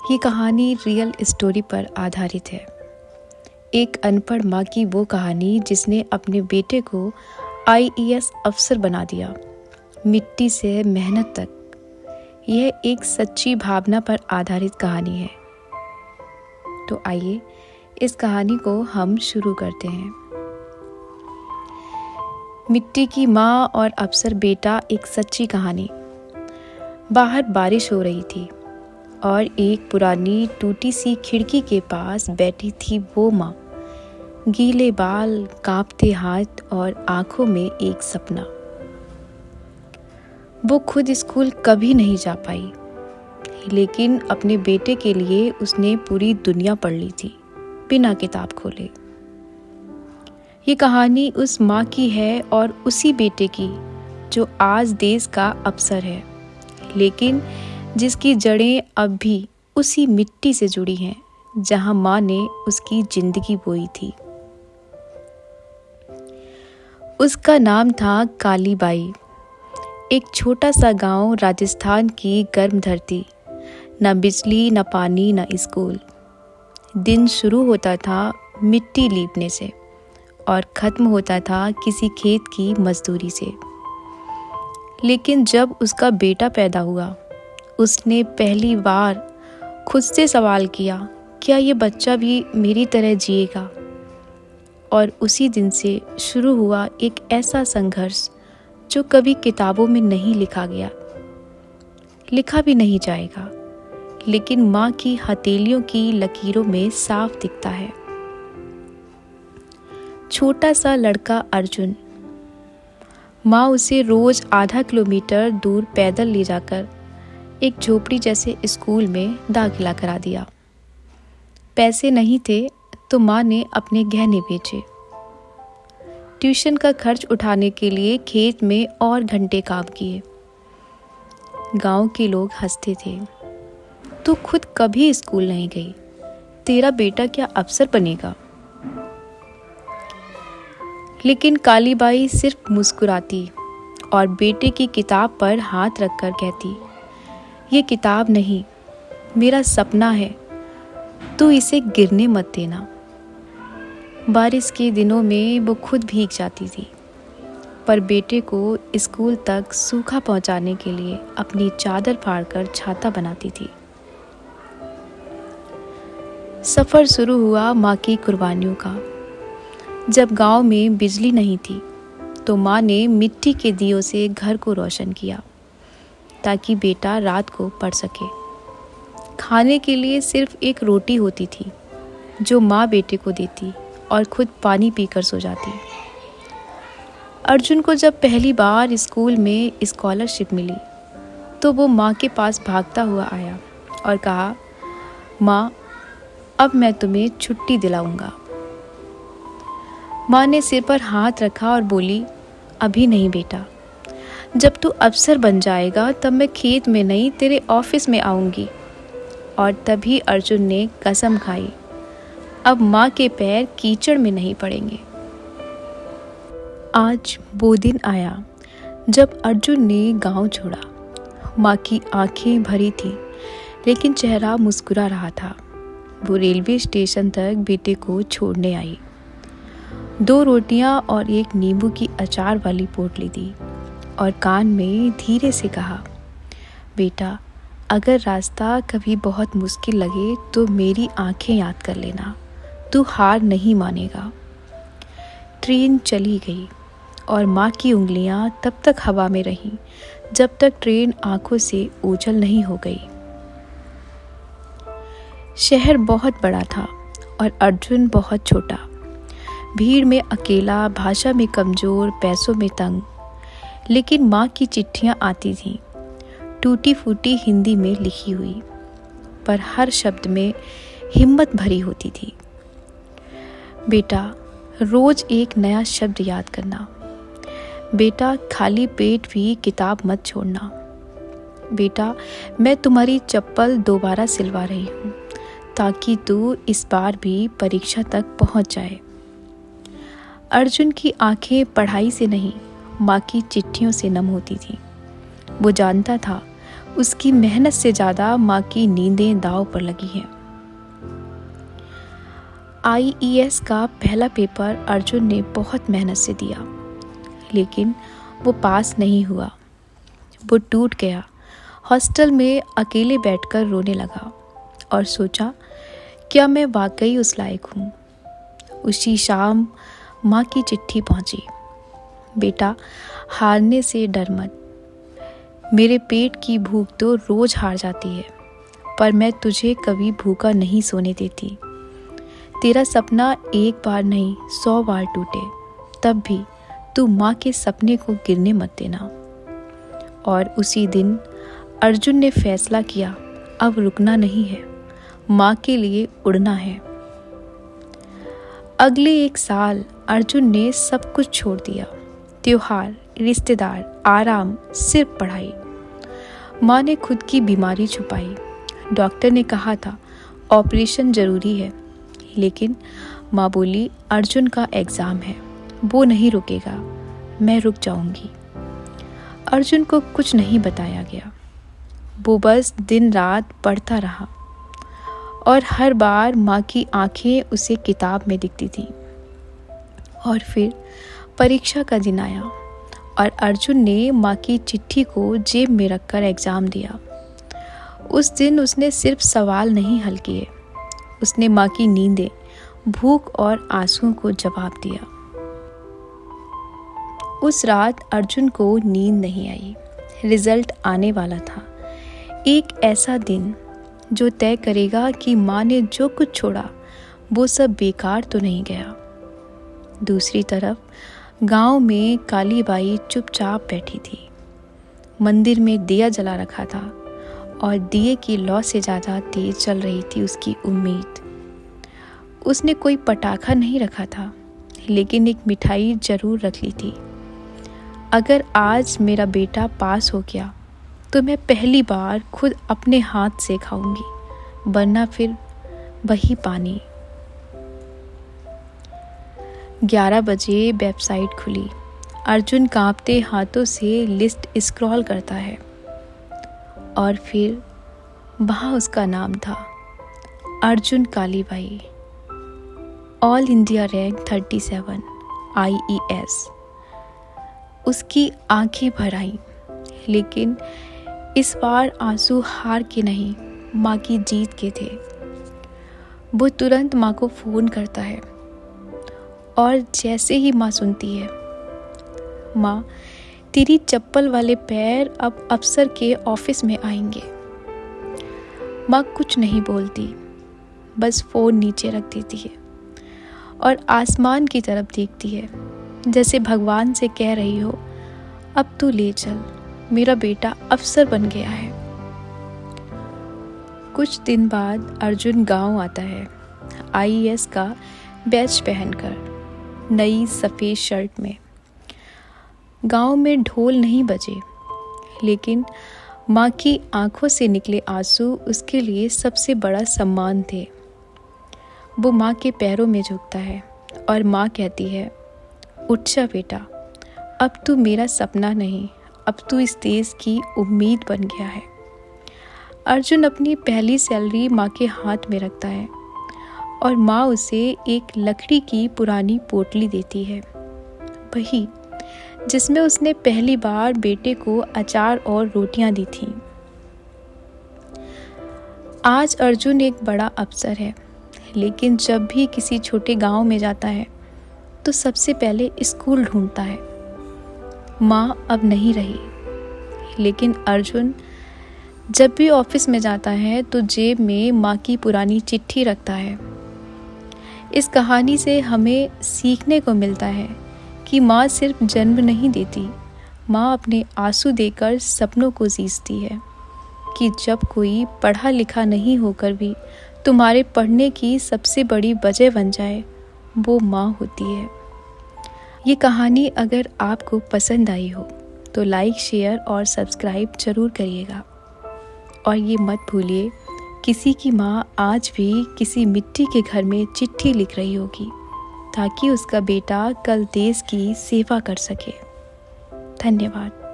ये कहानी real story पर आधारित है। एक अनपढ़ माँ की वो कहानी जिसने अपने बेटे को आईएएस अफसर बना दिया, मिट्टी से मेहनत तक। यह एक सच्ची भावना पर आधारित कहानी है। तो आइए इस कहानी को हम शुरू करते हैं। मिट्टी की माँ और अफसर बेटा, एक सच्ची कहानी। बाहर बारिश हो रही थी और एक पुरानी टूटी सी खिड़की के पास बैठी थी वो माँ। गीले बाल, कांपते हाथ और आंखों में एक सपना। वो खुद स्कूल कभी नहीं जा पाई, लेकिन अपने बेटे के लिए उसने पूरी दुनिया पढ़ ली थी, बिना किताब खोले। ये कहानी उस माँ की है और उसी बेटे की जो आज देश का अफसर है, लेकिन जिसकी जड़ें अब भी उसी मिट्टी से जुड़ी हैं जहां माँ ने उसकी जिंदगी बोई थी। उसका नाम था काली बाई। एक छोटा सा गांव, राजस्थान की गर्म धरती। न बिजली, न पानी, न स्कूल। दिन शुरू होता था मिट्टी लीपने से और ख़त्म होता था किसी खेत की मजदूरी से। लेकिन जब उसका बेटा पैदा हुआ, उसने पहली बार खुद से सवाल किया, क्या ये बच्चा भी मेरी तरह जिएगा? और उसी दिन से शुरू हुआ एक ऐसा संघर्ष जो कभी किताबों में नहीं लिखा गया, लिखा भी नहीं जाएगा, लेकिन माँ की हथेलियों की लकीरों में साफ दिखता है। छोटा सा लड़का अर्जुन। माँ उसे रोज आधा किलोमीटर दूर पैदल ले जाकर एक झोपड़ी जैसे स्कूल में दाखिला करा दिया। पैसे नहीं थे तो माँ ने अपने गहने बेचे। ट्यूशन का खर्च उठाने के लिए खेत में और घंटे काम किए। गांव के लोग हंसते थे, तू खुद कभी स्कूल नहीं गई, तेरा बेटा क्या अफसर बनेगा? लेकिन काली बाई सिर्फ मुस्कुराती और बेटे की किताब पर हाथ रखकर कहती, ये किताब नहीं, मेरा सपना है, तू इसे गिरने मत देना। बारिश के दिनों में वो खुद भीग जाती थी, पर बेटे को स्कूल तक सूखा पहुंचाने के लिए अपनी चादर फाड़कर छाता बनाती थी। सफ़र शुरू हुआ माँ की कुर्बानियों का। जब गांव में बिजली नहीं थी तो माँ ने मिट्टी के दियों से घर को रोशन किया ताकि बेटा रात को पढ़ सके। खाने के लिए सिर्फ एक रोटी होती थी जो माँ बेटे को देती और खुद पानी पीकर सो जाती। अर्जुन को जब पहली बार स्कूल में स्कॉलरशिप मिली तो वो माँ के पास भागता हुआ आया और कहा, माँ, अब मैं तुम्हें छुट्टी दिलाऊंगा। माँ ने सिर पर हाथ रखा और बोली, अभी नहीं बेटा, जब तू अफसर बन जाएगा तब मैं खेत में नहीं, तेरे ऑफिस में आऊँगी। और तभी अर्जुन ने कसम खाई, अब माँ के पैर कीचड़ में नहीं पड़ेंगे। आज वो दिन आया जब अर्जुन ने गांव छोड़ा। माँ की आंखें भरी थी, लेकिन चेहरा मुस्कुरा रहा था। वो रेलवे स्टेशन तक बेटे को छोड़ने आई। 2 रोटियां और एक नींबू की अचार वाली पोटली दी और कान में धीरे से कहा, बेटा, अगर रास्ता कभी बहुत मुश्किल लगे तो मेरी आंखें याद कर लेना, तू हार नहीं मानेगा। ट्रेन चली गई और माँ की उंगलियां तब तक हवा में रहीं जब तक ट्रेन आंखों से ओझल नहीं हो गई। शहर बहुत बड़ा था और अर्जुन बहुत छोटा। भीड़ में अकेला, भाषा में कमज़ोर, पैसों में तंग। लेकिन माँ की चिट्ठियाँ आती थीं, टूटी फूटी हिंदी में लिखी हुई, पर हर शब्द में हिम्मत भरी होती थी। बेटा, रोज़ एक नया शब्द याद करना। बेटा, खाली पेट भी किताब मत छोड़ना। बेटा, मैं तुम्हारी चप्पल दोबारा सिलवा रही हूँ ताकि तू इस बार भी परीक्षा तक पहुँच जाए। अर्जुन की आंखें पढ़ाई से नहीं, माँ की चिट्ठियों से नम होती थीं। वो जानता था उसकी मेहनत से ज़्यादा माँ की नींदें दांव पर लगी हैं। IES का पहला पेपर अर्जुन ने बहुत मेहनत से दिया, लेकिन वो पास नहीं हुआ। वो टूट गया। हॉस्टल में अकेले बैठकर रोने लगा और सोचा, क्या मैं वाकई उस लायक हूँ। उसी शाम माँ की चिट्ठी पहुँची। बेटा, हारने से डर मत। मेरे पेट की भूख तो रोज हार जाती है, पर मैं तुझे कभी भूखा नहीं सोने देती। तेरा सपना एक बार नहीं 100 बार टूटे, तब भी तू माँ के सपने को गिरने मत देना। और उसी दिन अर्जुन ने फैसला किया, अब रुकना नहीं है, माँ के लिए उड़ना है। अगले 1 साल अर्जुन ने सब कुछ छोड़ दिया। त्योहार, रिश्तेदार, आराम, सिर्फ पढ़ाई। माँ ने खुद की बीमारी छुपाई। डॉक्टर ने कहा था ऑपरेशन ज़रूरी है, लेकिन माँ बोली अर्जुन का एग्ज़ाम है, वो नहीं रुकेगा, मैं रुक जाऊंगी। अर्जुन को कुछ नहीं बताया गया। वो बस दिन रात पढ़ता रहा और हर बार माँ की आंखें उसे किताब में दिखती थी। और फिर परीक्षा का दिन आया और अर्जुन ने माँ की चिट्ठी को जेब में रखकर एग्ज़ाम दिया। उस दिन उसने सिर्फ सवाल नहीं हल किए, उसने माँ की नींदें, भूख और आंसुओं को जवाब दिया। उस रात अर्जुन को नींद नहीं आई। रिजल्ट आने वाला था, एक ऐसा दिन जो तय करेगा कि माँ ने जो कुछ छोड़ा वो सब बेकार तो नहीं गया। दूसरी तरफ गांव में काली बाई चुपचाप बैठी थी। मंदिर में दिया जला रखा था और दिए की लौ से ज़्यादा तेज चल रही थी उसकी उम्मीद। उसने कोई पटाखा नहीं रखा था, लेकिन एक मिठाई जरूर रख ली थी। अगर आज मेरा बेटा पास हो गया तो मैं पहली बार खुद अपने हाथ से खाऊंगी, वरना फिर वही पानी। 11 बजे वेबसाइट खुली। अर्जुन कांपते हाथों से लिस्ट स्क्रॉल करता है और फिर वहाँ उसका नाम था, Arjun Kalibai, all India rank 37 IES। उसकी आंखें भर आईं, लेकिन इस बार आंसू हार के नहीं, माँ की जीत के थे। वो तुरंत माँ को फ़ोन करता है और जैसे ही माँ सुनती है, माँ तेरी चप्पल वाले पैर अब अफसर के ऑफिस में आएंगे। माँ कुछ नहीं बोलती, बस फ़ोन नीचे रख देती है और आसमान की तरफ देखती है, जैसे भगवान से कह रही हो, अब तू ले चल, मेरा बेटा अफसर बन गया है। कुछ दिन बाद अर्जुन गांव आता है, IES का बैच पहनकर, नई सफ़ेद शर्ट में। गांव में ढोल नहीं बजे, लेकिन माँ की आंखों से निकले आंसू उसके लिए सबसे बड़ा सम्मान थे। वो माँ के पैरों में झुकता है और माँ कहती है, उठ जा बेटा, अब तू मेरा सपना नहीं, अब तू इस देश की उम्मीद बन गया है। अर्जुन अपनी पहली सैलरी माँ के हाथ में रखता है और माँ उसे एक लकड़ी की पुरानी पोटली देती है, वही जिसमें उसने पहली बार बेटे को अचार और रोटियां दी थीं। आज अर्जुन एक बड़ा अफसर है, लेकिन जब भी किसी छोटे गांव में जाता है तो सबसे पहले स्कूल ढूंढता है। माँ अब नहीं रही, लेकिन अर्जुन जब भी ऑफिस में जाता है तो जेब में माँ की पुरानी चिट्ठी रखता है। इस कहानी से हमें सीखने को मिलता है कि माँ सिर्फ जन्म नहीं देती, माँ अपने आंसू देकर सपनों को जीती है। कि जब कोई पढ़ा लिखा नहीं होकर भी तुम्हारे पढ़ने की सबसे बड़ी वजह बन जाए, वो माँ होती है। ये कहानी अगर आपको पसंद आई हो तो लाइक, शेयर और सब्सक्राइब ज़रूर करिएगा। और ये मत भूलिए, किसी की माँ आज भी किसी मिट्टी के घर में चिट्ठी लिख रही होगी, ताकि उसका बेटा कल देश की सेवा कर सके। धन्यवाद।